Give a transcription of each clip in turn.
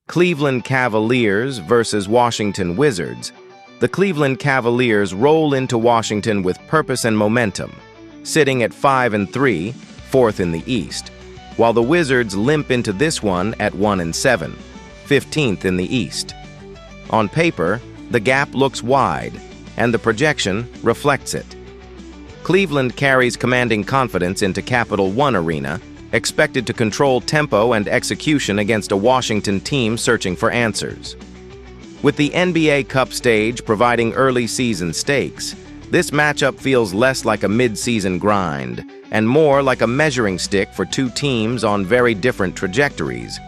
Cleveland Cavaliers versus Washington Wizards. The Cleveland Cavaliers roll into Washington with purpose and momentum, sitting at 5-3, fourth in the East, while the Wizards limp into this one at 1-7, 15th in the East. On paper, the gap looks wide, and the projection reflects it. Cleveland carries commanding confidence into Capital One Arena, expected to control tempo and execution against a Washington team searching for answers. With the NBA Cup stage providing early season stakes, this matchup feels less like a mid-season grind and more like a measuring stick for two teams on very different trajectories,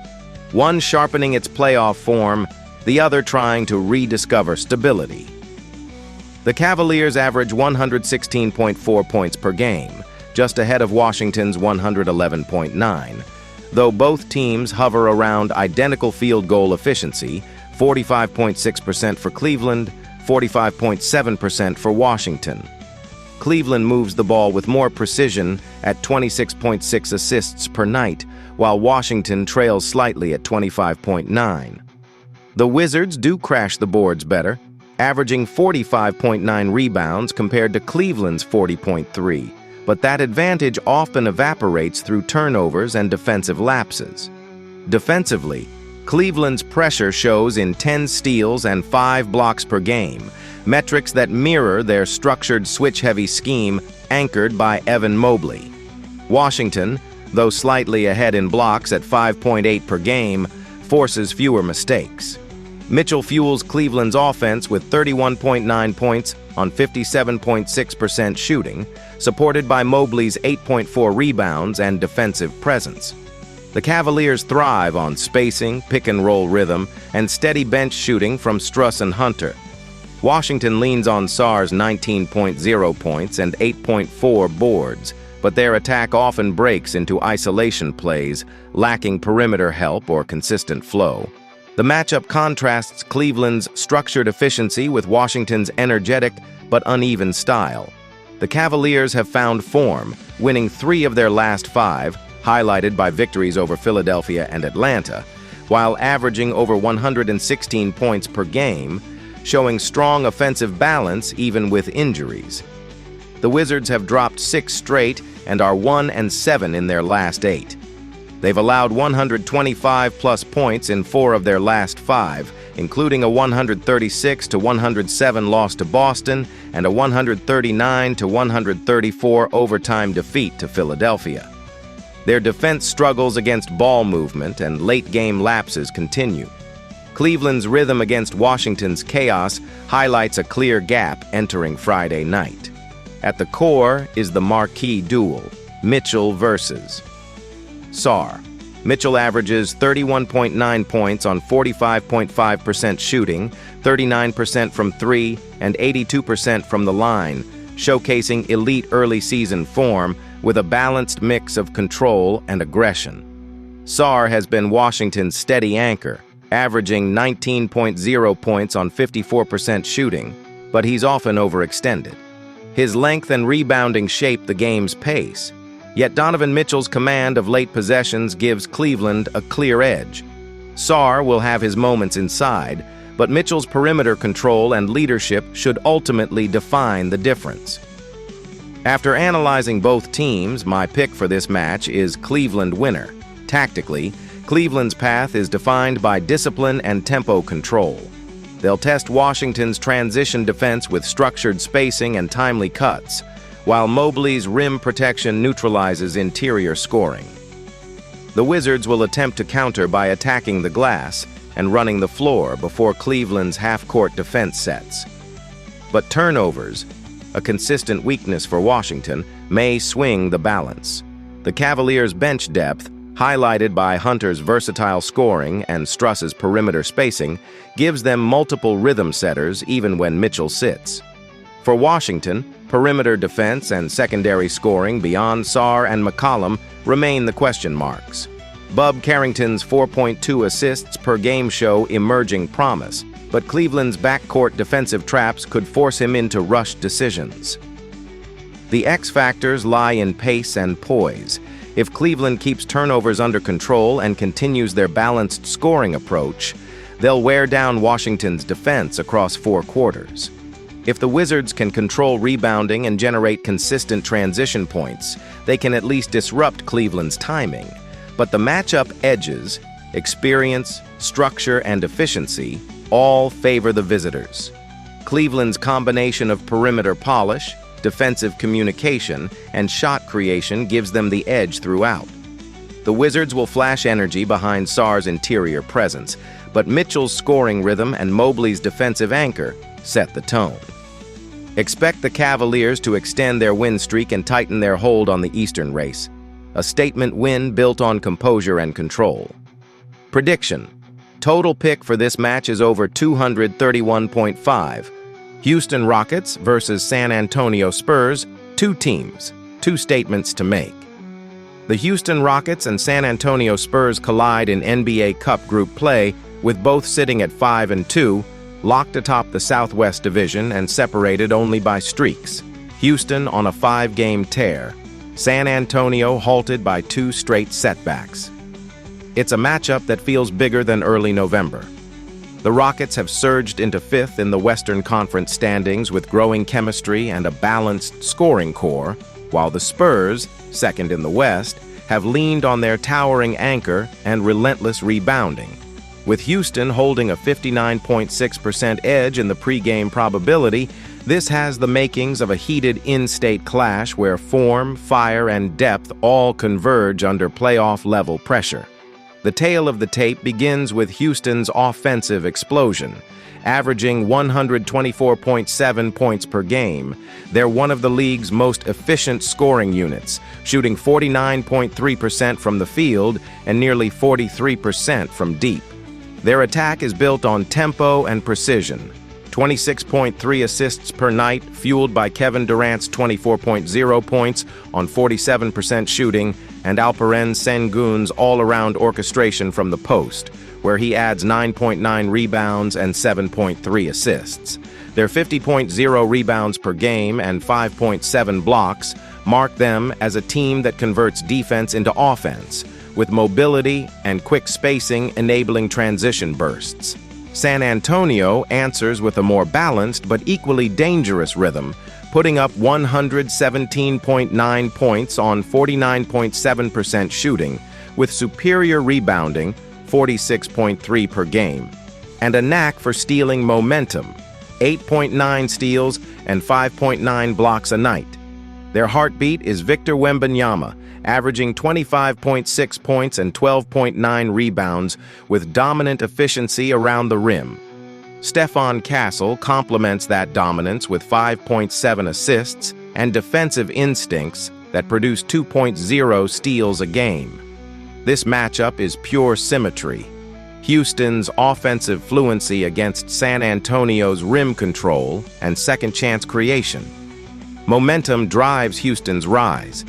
one sharpening its playoff form, the other trying to rediscover stability. The Cavaliers average 116.4 points per game, just ahead of Washington's 111.9, though both teams hover around identical field goal efficiency, 45.6% for Cleveland, 45.7% for Washington. Cleveland moves the ball with more precision at 26.6 assists per night, while Washington trails slightly at 25.9. The Wizards do crash the boards better, averaging 45.9 rebounds compared to Cleveland's 40.3. But that advantage often evaporates through turnovers and defensive lapses. Defensively, Cleveland's pressure shows in 10 steals and 5 blocks per game, metrics that mirror their structured switch-heavy scheme anchored by Evan Mobley. Washington, though slightly ahead in blocks at 5.8 per game, forces fewer mistakes. Mitchell fuels Cleveland's offense with 31.9 points on 57.6% shooting, supported by Mobley's 8.4 rebounds and defensive presence. The Cavaliers thrive on spacing, pick-and-roll rhythm, and steady bench shooting from Struss and Hunter. Washington leans on Sarr's 19.0 points and 8.4 boards, but their attack often breaks into isolation plays, lacking perimeter help or consistent flow. The matchup contrasts Cleveland's structured efficiency with Washington's energetic but uneven style. The Cavaliers have found form, winning 3 of their last 5, highlighted by victories over Philadelphia and Atlanta, while averaging over 116 points per game, showing strong offensive balance even with injuries. The Wizards have dropped 6 straight and are 1-7 in their last 8. They've allowed 125-plus points in 4 of their last 5, including a 136-107 loss to Boston and a 139-134 overtime defeat to Philadelphia. Their defense struggles against ball movement and late-game lapses continue. Cleveland's rhythm against Washington's chaos highlights a clear gap entering Friday night. At the core is the marquee duel, Mitchell versus Sarr. Mitchell averages 31.9 points on 45.5% shooting, 39% from 3, and 82% from the line, showcasing elite early season form with a balanced mix of control and aggression. Sarr has been Washington's steady anchor, averaging 19.0 points on 54% shooting, but he's often overextended. His length and rebounding shape the game's pace. Yet Donovan Mitchell's command of late possessions gives Cleveland a clear edge. Sarr will have his moments inside, but Mitchell's perimeter control and leadership should ultimately define the difference. After analyzing both teams, my pick for this match is Cleveland winner. Tactically, Cleveland's path is defined by discipline and tempo control. They'll test Washington's transition defense with structured spacing and timely cuts, while Mobley's rim protection neutralizes interior scoring. The Wizards will attempt to counter by attacking the glass and running the floor before Cleveland's half-court defense sets. But turnovers, a consistent weakness for Washington, may swing the balance. The Cavaliers' bench depth, highlighted by Hunter's versatile scoring and Struss's perimeter spacing, gives them multiple rhythm setters even when Mitchell sits. For Washington, perimeter defense and secondary scoring beyond Sarr and McCollum remain the question marks. Bub Carrington's 4.2 assists per game show emerging promise, but Cleveland's backcourt defensive traps could force him into rushed decisions. The X factors lie in pace and poise. If Cleveland keeps turnovers under control and continues their balanced scoring approach, they'll wear down Washington's defense across 4 quarters. If the Wizards can control rebounding and generate consistent transition points, they can at least disrupt Cleveland's timing. But the matchup edges, experience, structure, and efficiency all favor the visitors. Cleveland's combination of perimeter polish, defensive communication, and shot creation gives them the edge throughout. The Wizards will flash energy behind Sarr's interior presence, but Mitchell's scoring rhythm and Mobley's defensive anchor set the tone. Expect the Cavaliers to extend their win streak and tighten their hold on the Eastern race, a statement win built on composure and control. Prediction: total pick for this match is over 231.5. Houston Rockets versus San Antonio Spurs, 2 teams, 2 statements to make. The Houston Rockets and San Antonio Spurs collide in NBA Cup group play, with both sitting at 5-2, locked atop the Southwest Division and separated only by streaks. Houston on a 5-game tear, San Antonio halted by 2 straight setbacks. It's a matchup that feels bigger than early November. The Rockets have surged into 5th in the Western Conference standings with growing chemistry and a balanced scoring core, while the Spurs, 2nd in the West, have leaned on their towering anchor and relentless rebounding. With Houston holding a 59.6% edge in the pregame probability, this has the makings of a heated in-state clash where form, fire, and depth all converge under playoff-level pressure. The tale of the tape begins with Houston's offensive explosion. Averaging 124.7 points per game, they're one of the league's most efficient scoring units, shooting 49.3% from the field and nearly 43% from deep. Their attack is built on tempo and precision. 26.3 assists per night, fueled by Kevin Durant's 24.0 points on 47% shooting, and Alperen Sengun's all-around orchestration from the post, where he adds 9.9 rebounds and 7.3 assists. Their 50.0 rebounds per game and 5.7 blocks mark them as a team that converts defense into offense, with mobility and quick spacing enabling transition bursts. San Antonio answers with a more balanced but equally dangerous rhythm, putting up 117.9 points on 49.7% shooting, with superior rebounding, 46.3 per game, and a knack for stealing momentum, 8.9 steals and 5.9 blocks a night. Their heartbeat is Victor Wembanyama, averaging 25.6 points and 12.9 rebounds with dominant efficiency around the rim. Stephon Castle complements that dominance with 5.7 assists and defensive instincts that produce 2.0 steals a game. This matchup is pure symmetry. Houston's offensive fluency against San Antonio's rim control and second-chance creation. Momentum drives Houston's rise.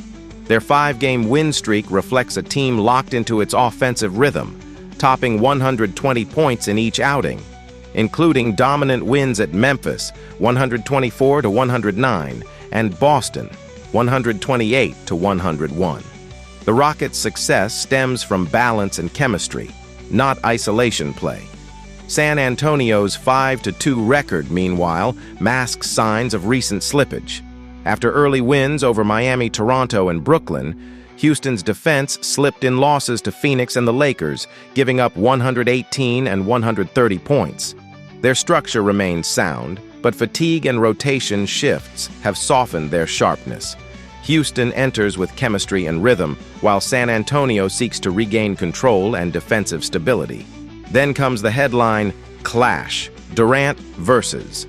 Their 5-game win streak reflects a team locked into its offensive rhythm, topping 120 points in each outing, including dominant wins at Memphis, 124-109, and Boston, 128-101. The Rockets' success stems from balance and chemistry, not isolation play. San Antonio's 5-2 record, meanwhile, masks signs of recent slippage. After early wins over Miami, Toronto, and Brooklyn, Houston's defense slipped in losses to Phoenix and the Lakers, giving up 118 and 130 points. Their structure remains sound, but fatigue and rotation shifts have softened their sharpness. Houston enters with chemistry and rhythm, while San Antonio seeks to regain control and defensive stability. Then comes the headline, Clash, Durant versus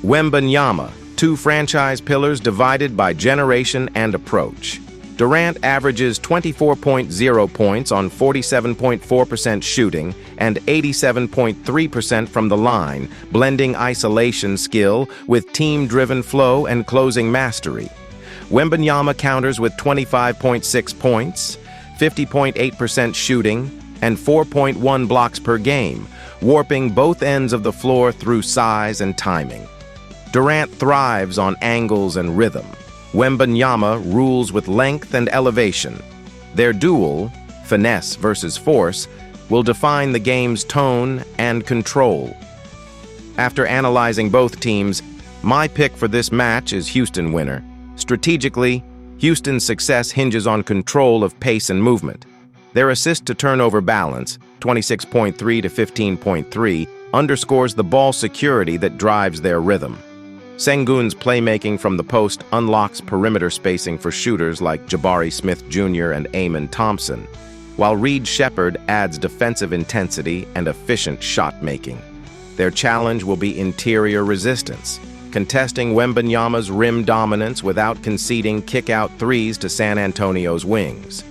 Wembanyama, 2 franchise pillars divided by generation and approach. Durant averages 24.0 points on 47.4% shooting and 87.3% from the line, blending isolation skill with team-driven flow and closing mastery. Wembanyama counters with 25.6 points, 50.8% shooting, and 4.1 blocks per game, warping both ends of the floor through size and timing. Durant thrives on angles and rhythm. Wembanyama rules with length and elevation, Their duel, finesse versus force, will define the game's tone and control. After analyzing both teams, my pick for this match is Houston winner. Strategically, Houston's success hinges on control of pace and movement. Their assist-to-turnover balance, 26.3 to 15.3, underscores the ball security that drives their rhythm. Sengun's playmaking from the post unlocks perimeter spacing for shooters like Jabari Smith Jr. and Eamon Thompson, while Reed Shepherd adds defensive intensity and efficient shot-making. Their challenge will be interior resistance, contesting Wembanyama's rim dominance without conceding kick-out threes to San Antonio's wings.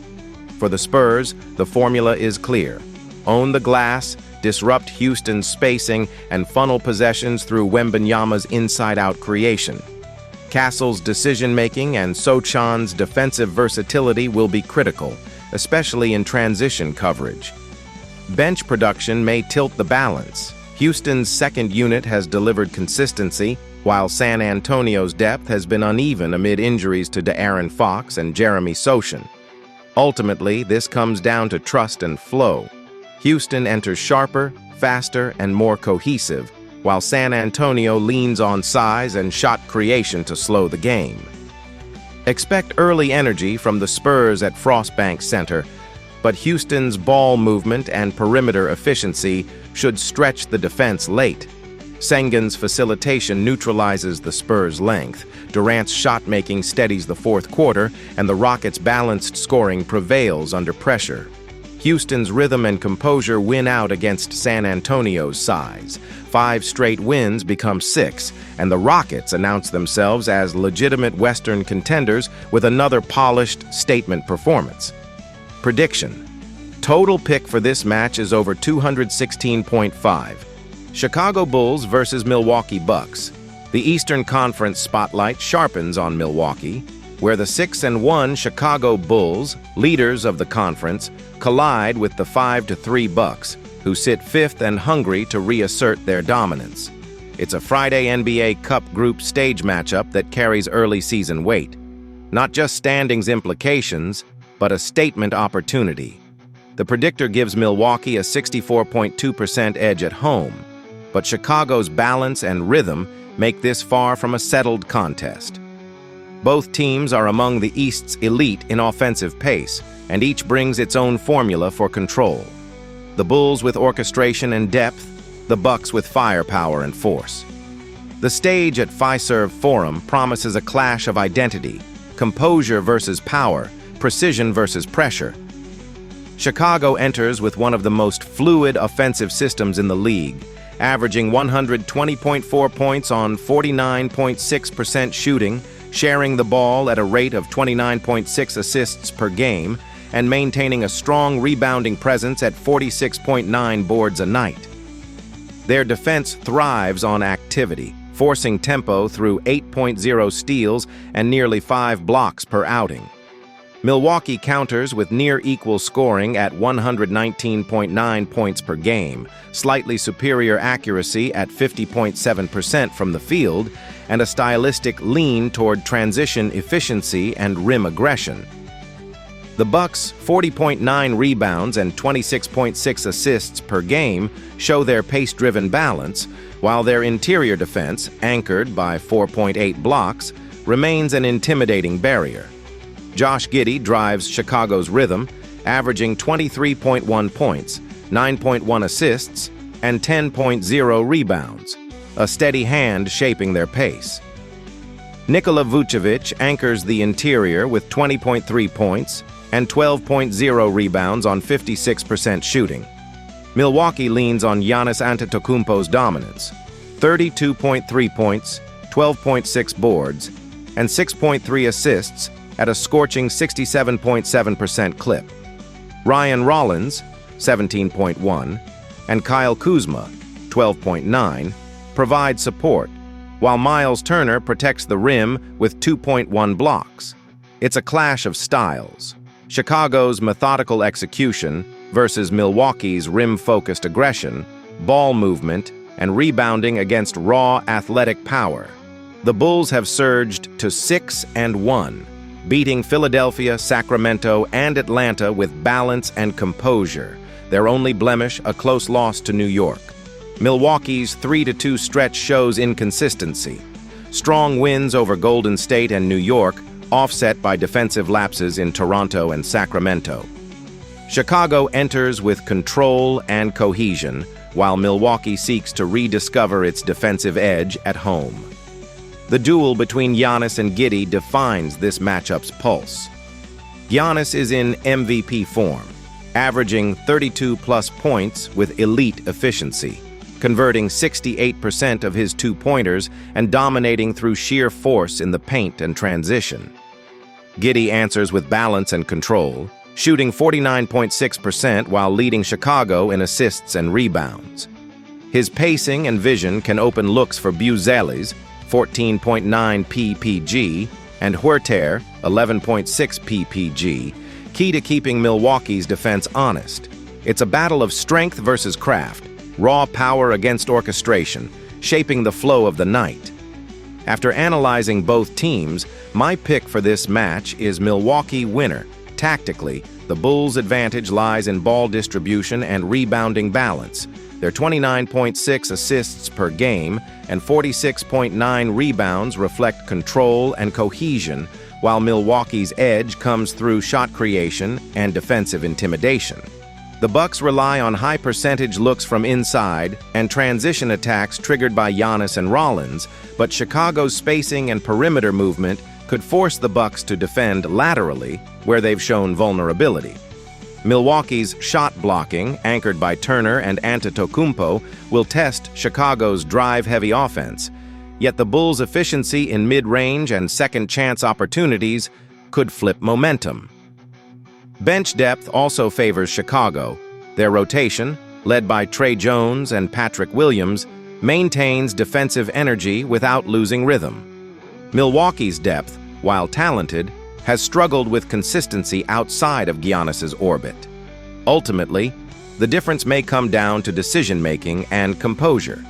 For the Spurs, the formula is clear. Own the glass, disrupt Houston's spacing, and funnel possessions through Wembanyama's inside-out creation. Castle's decision-making and Sochan's defensive versatility will be critical, especially in transition coverage. Bench production may tilt the balance. Houston's second unit has delivered consistency, while San Antonio's depth has been uneven amid injuries to De'Aaron Fox and Jeremy Sochan. Ultimately, this comes down to trust and flow. Houston enters sharper, faster, and more cohesive, while San Antonio leans on size and shot creation to slow the game. Expect early energy from the Spurs at Frostbank Center, but Houston's ball movement and perimeter efficiency should stretch the defense late. Sengun's facilitation neutralizes the Spurs' length, Durant's shot-making steadies the fourth quarter, and the Rockets' balanced scoring prevails under pressure. Houston's rhythm and composure win out against San Antonio's size. 5 straight wins become 6, and the Rockets announce themselves as legitimate Western contenders with another polished statement performance. Prediction: total pick for this match is over 216.5. Chicago Bulls versus Milwaukee Bucks. The Eastern Conference spotlight sharpens on Milwaukee, where the 6-1 Chicago Bulls, leaders of the conference, collide with the 5-3 Bucks, who sit 5th and hungry to reassert their dominance. It's a Friday NBA Cup group stage matchup that carries early season weight. Not just standings implications, but a statement opportunity. The predictor gives Milwaukee a 64.2% edge at home, but Chicago's balance and rhythm make this far from a settled contest. Both teams are among the East's elite in offensive pace, and each brings its own formula for control. The Bulls with orchestration and depth, the Bucks with firepower and force. The stage at Fiserv Forum promises a clash of identity, composure versus power, precision versus pressure. Chicago enters with one of the most fluid offensive systems in the league, averaging 120.4 points on 49.6% shooting, sharing the ball at a rate of 29.6 assists per game, and maintaining a strong rebounding presence at 46.9 boards a night. Their defense thrives on activity, forcing tempo through 8.0 steals and nearly 5 blocks per outing. Milwaukee counters with near-equal scoring at 119.9 points per game, slightly superior accuracy at 50.7% from the field, and a stylistic lean toward transition efficiency and rim aggression. The Bucks' 40.9 rebounds and 26.6 assists per game show their pace-driven balance, while their interior defense, anchored by 4.8 blocks, remains an intimidating barrier. Josh Giddey drives Chicago's rhythm, averaging 23.1 points, 9.1 assists, and 10.0 rebounds, a steady hand shaping their pace. Nikola Vucevic anchors the interior with 20.3 points and 12.0 rebounds on 56% shooting. Milwaukee leans on Giannis Antetokounmpo's dominance, 32.3 points, 12.6 boards, and 6.3 assists at a scorching 67.7% clip. Ryan Rollins, 17.1, and Kyle Kuzma, 12.9, provide support, while Miles Turner protects the rim with 2.1 blocks. It's a clash of styles. Chicago's methodical execution versus Milwaukee's rim-focused aggression, ball movement, and rebounding against raw athletic power. The Bulls have surged to 6-1, beating Philadelphia, Sacramento, and Atlanta with balance and composure. Their only blemish, a close loss to New York. Milwaukee's 3-2 stretch shows inconsistency. Strong wins over Golden State and New York, offset by defensive lapses in Toronto and Sacramento. Chicago enters with control and cohesion, while Milwaukee seeks to rediscover its defensive edge at home. The duel between Giannis and Giddey defines this matchup's pulse. Giannis is in MVP form, averaging 32-plus points with elite efficiency, converting 68% of his two-pointers and dominating through sheer force in the paint and transition. Giddey answers with balance and control, shooting 49.6% while leading Chicago in assists and rebounds. His pacing and vision can open looks for Buzelis, 14.9 ppg, and Huerter, 11.6 ppg, key to keeping Milwaukee's defense honest. It's a battle of strength versus craft, raw power against orchestration, shaping the flow of the night. After analyzing both teams, my pick for this match is Milwaukee winner. Tactically, the Bulls' advantage lies in ball distribution and rebounding balance. Their 29.6 assists per game and 46.9 rebounds reflect control and cohesion, while Milwaukee's edge comes through shot creation and defensive intimidation. The Bucks rely on high-percentage looks from inside and transition attacks triggered by Giannis and Rollins, but Chicago's spacing and perimeter movement could force the Bucks to defend laterally, where they've shown vulnerability. Milwaukee's shot blocking, anchored by Turner and Antetokounmpo, will test Chicago's drive-heavy offense, yet the Bulls' efficiency in mid-range and second-chance opportunities could flip momentum. Bench depth also favors Chicago. Their rotation, led by Trey Jones and Patrick Williams, maintains defensive energy without losing rhythm. Milwaukee's depth, while talented, has struggled with consistency outside of Giannis's orbit. Ultimately, the difference may come down to decision-making and composure.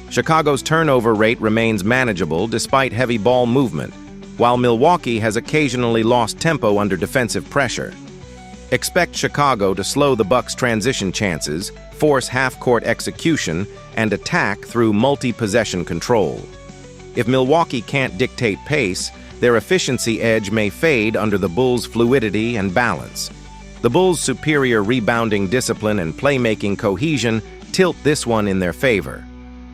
Chicago's turnover rate remains manageable despite heavy ball movement, while Milwaukee has occasionally lost tempo under defensive pressure. Expect Chicago to slow the Bucks' transition chances, force half-court execution, and attack through multi-possession control. If Milwaukee can't dictate pace, their efficiency edge may fade under the Bulls' fluidity and balance. The Bulls' superior rebounding discipline and playmaking cohesion tilt this one in their favor.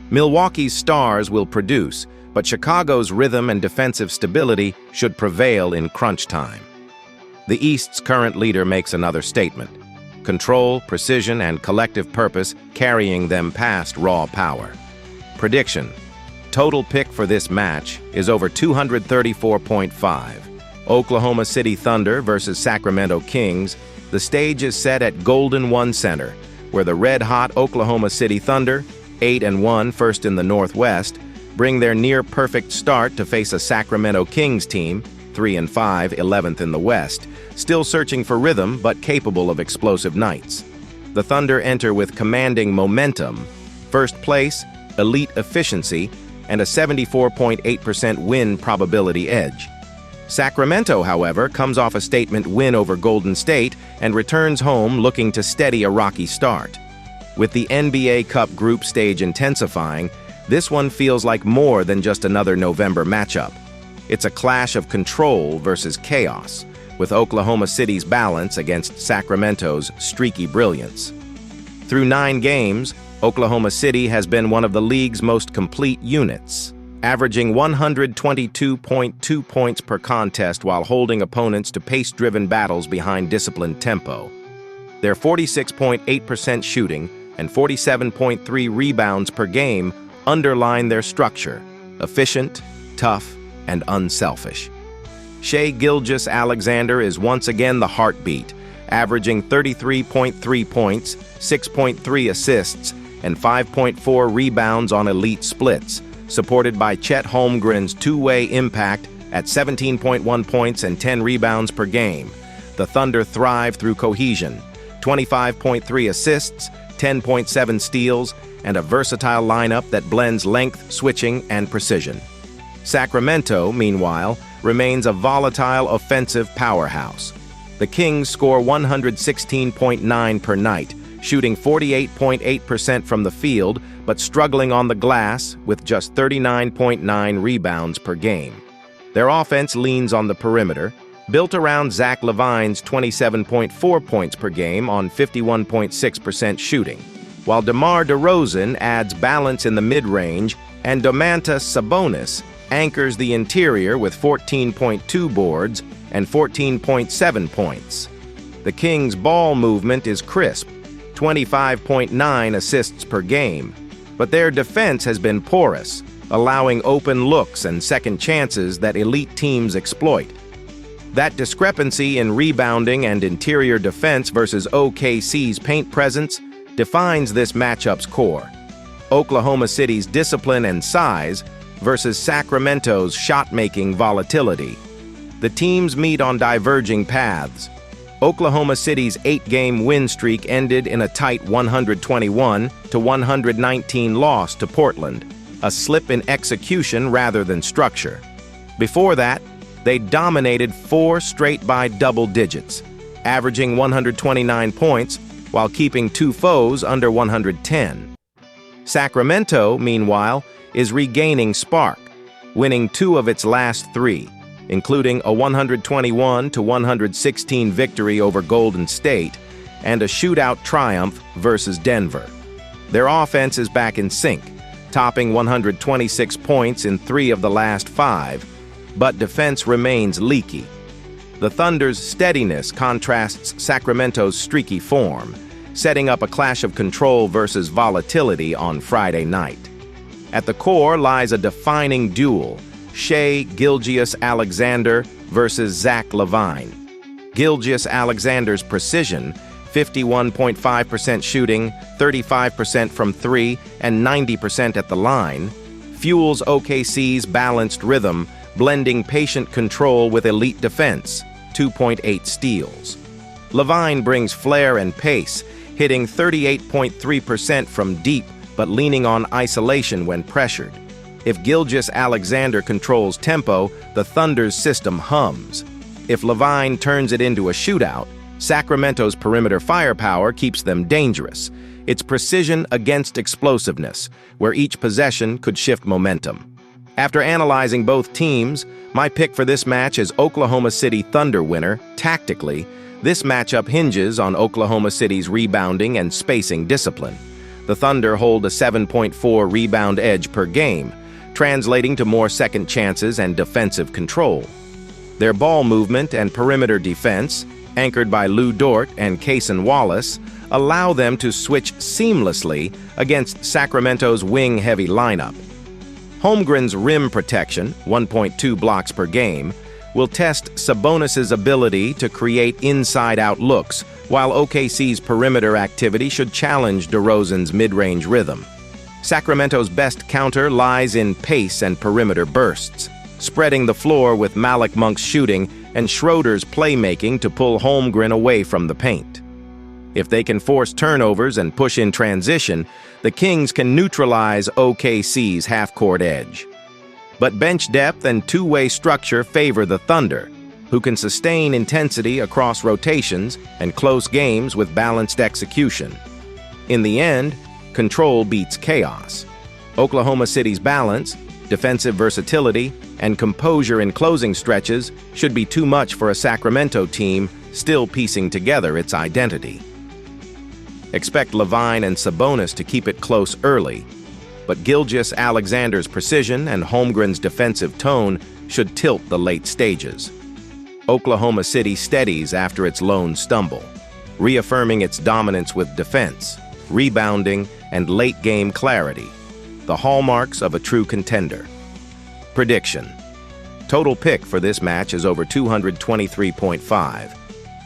Milwaukee's stars will produce, but Chicago's rhythm and defensive stability should prevail in crunch time. The East's current leader makes another statement: control, precision, and collective purpose carrying them past raw power. Prediction: total pick for this match is over 234.5. Oklahoma City Thunder versus Sacramento Kings. The stage is set at Golden One Center, where the red-hot Oklahoma City Thunder, 8-1 first in the Northwest, bring their near-perfect start to face a Sacramento Kings team, 3-5, 11th in the West, still searching for rhythm but capable of explosive nights. The Thunder enter with commanding momentum, first place, elite efficiency, and a 74.8% win probability edge. Sacramento, however, comes off a statement win over Golden State and returns home looking to steady a rocky start. With the NBA Cup group stage intensifying, this one feels like more than just another November matchup. It's a clash of control versus chaos, with Oklahoma City's balance against Sacramento's streaky brilliance. Through 9 games, Oklahoma City has been one of the league's most complete units, averaging 122.2 points per contest while holding opponents to pace-driven battles behind disciplined tempo. Their 46.8% shooting and 47.3 rebounds per game underline their structure: efficient, tough, and unselfish. Shai Gilgeous-Alexander is once again the heartbeat, averaging 33.3 points, 6.3 assists, and 5.4 rebounds on elite splits, supported by Chet Holmgren's two-way impact at 17.1 points and 10 rebounds per game. The Thunder thrive through cohesion, 25.3 assists, 10.7 steals, and a versatile lineup that blends length, switching, and precision. Sacramento, meanwhile, remains a volatile offensive powerhouse. The Kings score 116.9 per night, shooting 48.8% from the field, but struggling on the glass with just 39.9 rebounds per game. Their offense leans on the perimeter, built around Zach LaVine's 27.4 points per game on 51.6% shooting, while DeMar DeRozan adds balance in the mid-range and Domantas Sabonis anchors the interior with 14.2 boards and 14.7 points. The Kings' ball movement is crisp, 25.9 assists per game, but their defense has been porous, allowing open looks and second chances that elite teams exploit. That discrepancy in rebounding and interior defense versus OKC's paint presence defines this matchup's core. Oklahoma City's discipline and size versus Sacramento's shot-making volatility. The teams meet on diverging paths. Oklahoma City's 8-game win streak ended in a tight 121-119 loss to Portland, a slip in execution rather than structure. Before that, they dominated 4 straight by double digits, averaging 129 points while keeping 2 foes under 110. Sacramento, meanwhile, is regaining spark, winning 2 of its last 3, including a 121-116 victory over Golden State and a shootout triumph versus Denver. Their offense is back in sync, topping 126 points in 3 of the last 5, but defense remains leaky. The Thunder's steadiness contrasts Sacramento's streaky form, setting up a clash of control versus volatility on Friday night. At the core lies a defining duel, Shai Gilgeous-Alexander versus Zach LaVine. Gilgeous-Alexander's precision, 51.5% shooting, 35% from 3, and 90% at the line, fuels OKC's balanced rhythm, blending patient control with elite defense, 2.8 steals. LaVine brings flair and pace, hitting 38.3% from deep, but leaning on isolation when pressured. If Gilgeous-Alexander controls tempo, the Thunder's system hums. If LaVine turns it into a shootout, Sacramento's perimeter firepower keeps them dangerous. It's precision against explosiveness, where each possession could shift momentum. After analyzing both teams, my pick for this match is Oklahoma City Thunder winner. Tactically, this matchup hinges on Oklahoma City's rebounding and spacing discipline. The Thunder hold a 7.4 rebound edge per game, translating to more second chances and defensive control. Their ball movement and perimeter defense, anchored by Lou Dort and Cason Wallace, allow them to switch seamlessly against Sacramento's wing-heavy lineup. Holmgren's rim protection, 1.2 blocks per game, will test Sabonis's ability to create inside-out looks, while OKC's perimeter activity should challenge DeRozan's mid-range rhythm. Sacramento's best counter lies in pace and perimeter bursts, spreading the floor with Malik Monk's shooting and Schroeder's playmaking to pull Holmgren away from the paint. If they can force turnovers and push in transition, the Kings can neutralize OKC's half-court edge. But bench depth and two-way structure favor the Thunder, who can sustain intensity across rotations and close games with balanced execution. In the end, control beats chaos. Oklahoma City's balance, defensive versatility, and composure in closing stretches should be too much for a Sacramento team still piecing together its identity. Expect LaVine and Sabonis to keep it close early, but Gilgeous-Alexander's precision and Holmgren's defensive tone should tilt the late stages. Oklahoma City steadies after its lone stumble, reaffirming its dominance with defense, rebounding, and late-game clarity, the hallmarks of a true contender. Prediction: total pick for this match is over 223.5.